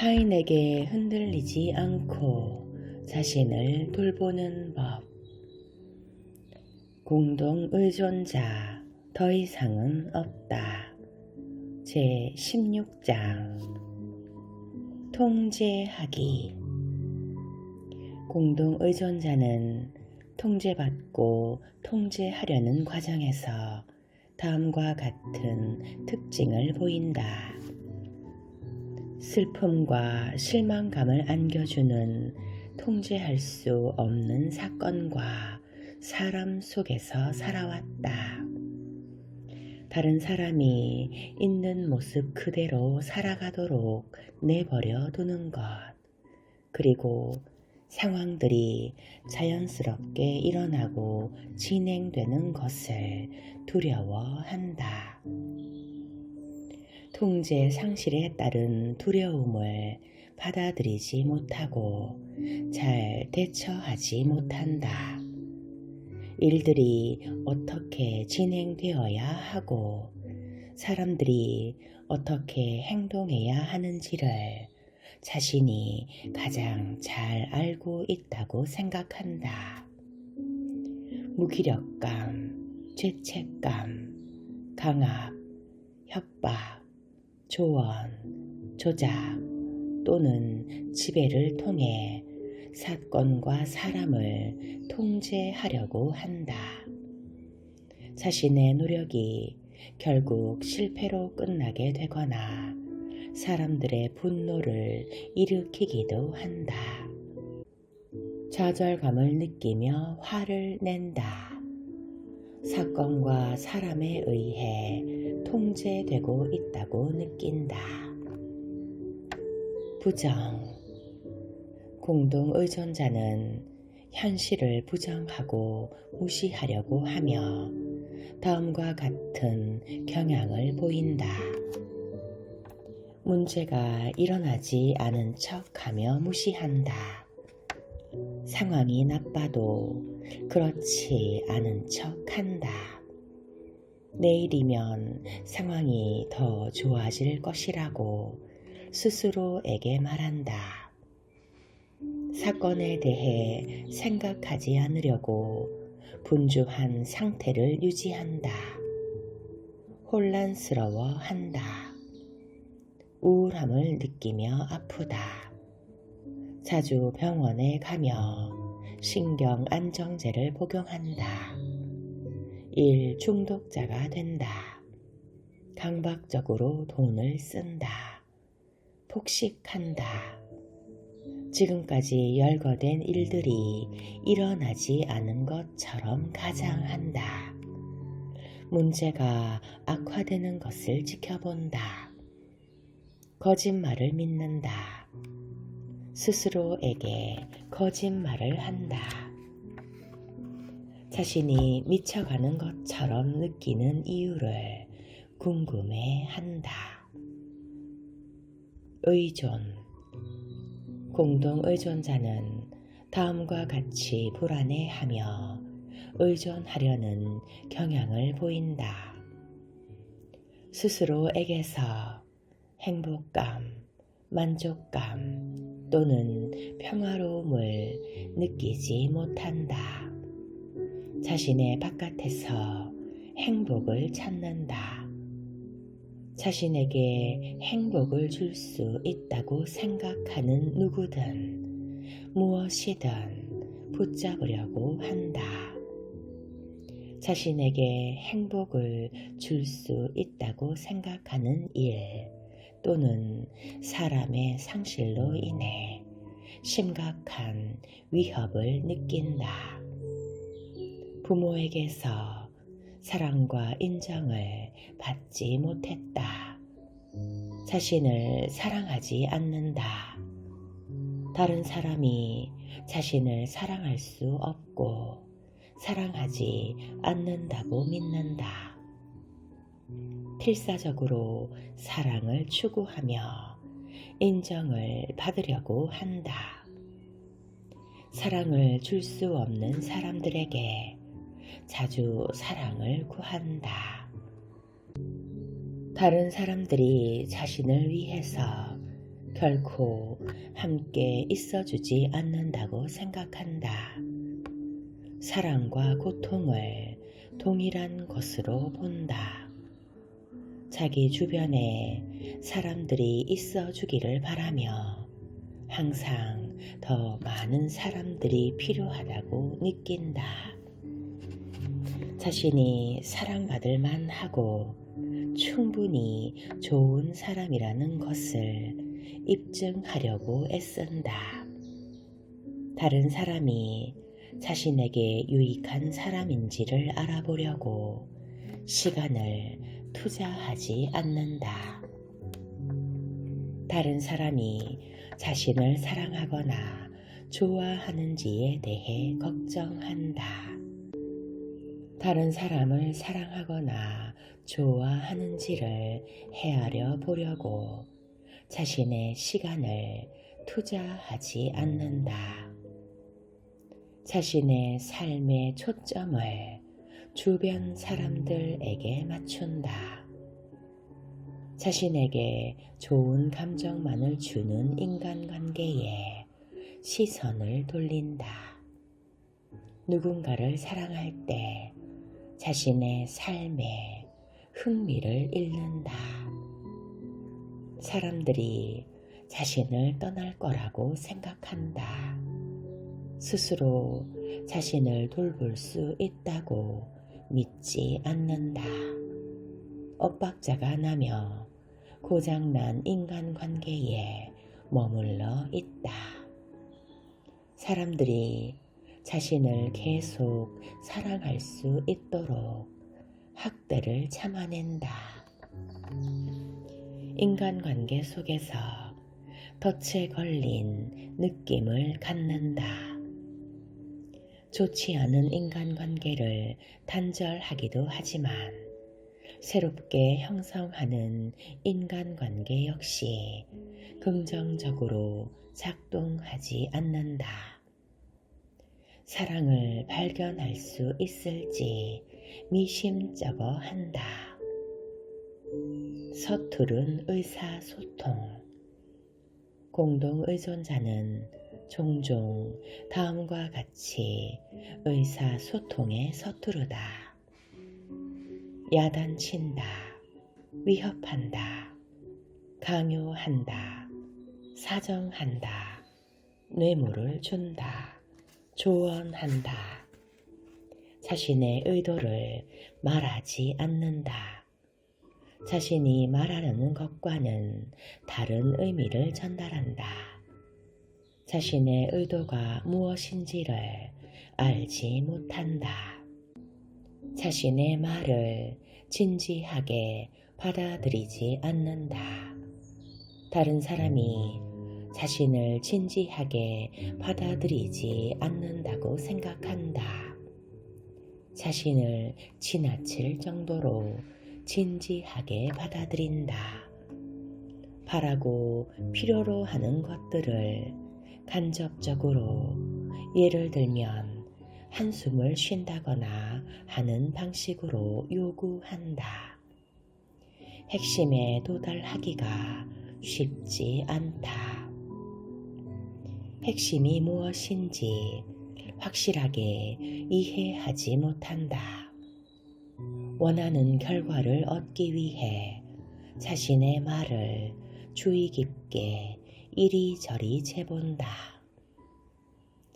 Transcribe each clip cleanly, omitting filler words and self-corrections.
타인에게 흔들리지 않고 자신을 돌보는 법. 공동의존자 더 이상은 없다. 제16장 통제하기. 공동의존자는 통제받고 통제하려는 과정에서 다음과 같은 특징을 보인다. 슬픔과 실망감을 안겨주는 통제할 수 없는 사건과 사람 속에서 살아왔다. 다른 사람이 있는 모습 그대로 살아가도록 내버려 두는 것, 그리고 상황들이 자연스럽게 일어나고 진행되는 것을 두려워한다. 통제 상실에 따른 두려움을 받아들이지 못하고 잘 대처하지 못한다. 일들이 어떻게 진행되어야 하고 사람들이 어떻게 행동해야 하는지를 자신이 가장 잘 알고 있다고 생각한다. 무기력감, 죄책감, 강압, 협박, 조언, 조작 또는 지배를 통해 사건과 사람을 통제하려고 한다. 자신의 노력이 결국 실패로 끝나게 되거나 사람들의 분노를 일으키기도 한다. 좌절감을 느끼며 화를 낸다. 사건과 사람에 의해 통제되고 있다고 느낀다. 부정. 공동의존자는 현실을 부정하고 무시하려고 하며 다음과 같은 경향을 보인다. 문제가 일어나지 않은 척하며 무시한다. 상황이 나빠도 그렇지 않은 척한다. 내일이면 상황이 더 좋아질 것이라고 스스로에게 말한다. 사건에 대해 생각하지 않으려고 분주한 상태를 유지한다. 혼란스러워한다. 우울함을 느끼며 아프다. 자주 병원에 가며 신경 안정제를 복용한다. 일 중독자가 된다. 강박적으로 돈을 쓴다. 폭식한다. 지금까지 열거된 일들이 일어나지 않은 것처럼 가장한다. 문제가 악화되는 것을 지켜본다. 거짓말을 믿는다. 스스로에게 거짓말을 한다. 자신이 미쳐가는 것처럼 느끼는 이유를 궁금해한다. 의존. 공동의존자는 다음과 같이 불안해하며 의존하려는 경향을 보인다. 스스로에게서 행복감, 만족감 또는 평화로움을 느끼지 못한다. 자신의 바깥에서 행복을 찾는다. 자신에게 행복을 줄 수 있다고 생각하는 누구든 무엇이든 붙잡으려고 한다. 자신에게 행복을 줄 수 있다고 생각하는 일 또는 사람의 상실로 인해 심각한 위협을 느낀다. 부모에게서 사랑과 인정을 받지 못했다. 자신을 사랑하지 않는다. 다른 사람이 자신을 사랑할 수 없고 사랑하지 않는다고 믿는다. 필사적으로 사랑을 추구하며 인정을 받으려고 한다. 사랑을 줄 수 없는 사람들에게 자주 사랑을 구한다. 다른 사람들이 자신을 위해서 결코 함께 있어주지 않는다고 생각한다. 사랑과 고통을 동일한 것으로 본다. 자기 주변에 사람들이 있어주기를 바라며 항상 더 많은 사람들이 필요하다고 느낀다. 자신이 사랑받을 만하고 충분히 좋은 사람이라는 것을 입증하려고 애쓴다. 다른 사람이 자신에게 유익한 사람인지를 알아보려고 시간을 투자하지 않는다. 다른 사람이 자신을 사랑하거나 좋아하는지에 대해 걱정한다. 다른 사람을 사랑하거나 좋아하는지를 헤아려 보려고 자신의 시간을 투자하지 않는다. 자신의 삶의 초점을 주변 사람들에게 맞춘다. 자신에게 좋은 감정만을 주는 인간관계에 시선을 돌린다. 누군가를 사랑할 때 자신의 삶에 흥미를 잃는다. 사람들이 자신을 떠날 거라고 생각한다. 스스로 자신을 돌볼 수 있다고 믿지 않는다. 엇박자가 나며 고장난 인간관계에 머물러 있다. 사람들이 자신을 계속 사랑할 수 있도록 학대를 참아낸다. 인간관계 속에서 덫에 걸린 느낌을 갖는다. 좋지 않은 인간관계를 단절하기도 하지만 새롭게 형성하는 인간관계 역시 긍정적으로 작동하지 않는다. 사랑을 발견할 수 있을지 미심쩍어 한다. 서투른 의사소통. 공동의존자는 종종 다음과 같이 의사소통에 서투르다. 야단친다, 위협한다, 강요한다, 사정한다, 뇌물을 준다, 조언한다. 자신의 의도를 말하지 않는다. 자신이 말하려는 것과는 다른 의미를 전달한다. 자신의 의도가 무엇인지를 알지 못한다. 자신의 말을 진지하게 받아들이지 않는다. 다른 사람이 자신을 진지하게 받아들이지 않는다고 생각한다. 자신을 지나칠 정도로 진지하게 받아들인다. 바라고 필요로 하는 것들을 간접적으로, 예를 들면 한숨을 쉰다거나 하는 방식으로 요구한다. 핵심에 도달하기가 쉽지 않다. 핵심이 무엇인지 확실하게 이해하지 못한다. 원하는 결과를 얻기 위해 자신의 말을 주의 깊게 이리저리 재본다.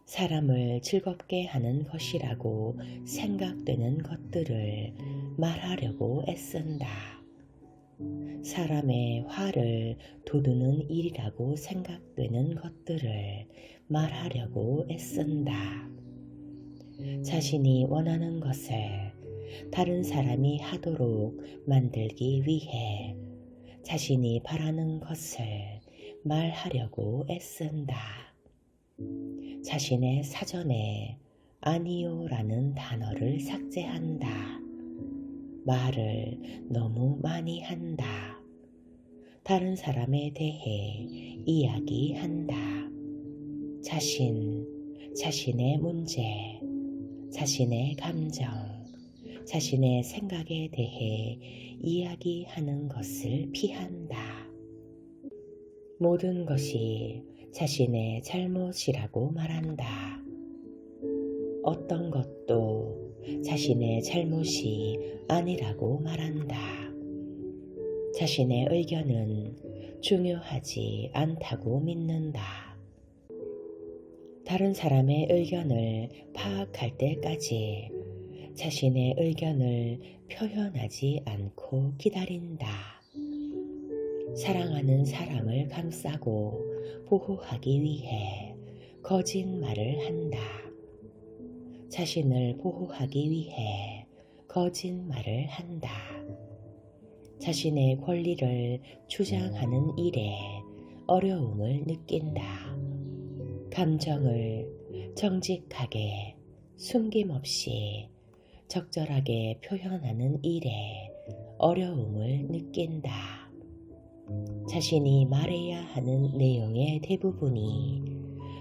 사람을 즐겁게 하는 것이라고 생각되는 것들을 말하려고 애쓴다. 사람의 화를 돋우는 일이라고 생각되는 것들을 말하려고 애쓴다. 자신이 원하는 것을 다른 사람이 하도록 만들기 위해 자신이 바라는 것을 말하려고 애쓴다. 자신의 사전에 아니요라는 단어를 삭제한다. 말을 너무 많이 한다. 다른 사람에 대해 이야기한다. 자신의 문제, 자신의 감정, 자신의 생각에 대해 이야기하는 것을 피한다. 모든 것이 자신의 잘못이라고 말한다. 어떤 것도 자신의 잘못이 아니라고 말한다. 자신의 의견은 중요하지 않다고 믿는다. 다른 사람의 의견을 파악할 때까지 자신의 의견을 표현하지 않고 기다린다. 사랑하는 사람을 감싸고 보호하기 위해 거짓말을 한다. 자신을 보호하기 위해 거짓말을 한다. 자신의 권리를 주장하는 일에 어려움을 느낀다. 감정을 정직하게 숨김없이 적절하게 표현하는 일에 어려움을 느낀다. 자신이 말해야 하는 내용의 대부분이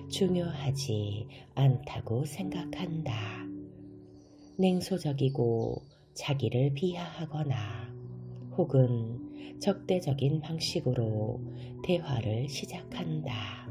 중요하지 않다고 생각한다. 냉소적이고 자기를 비하하거나 혹은 적대적인 방식으로 대화를 시작한다.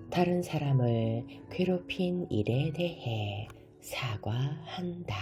다른 사람을 괴롭힌 일에 대해 사과한다.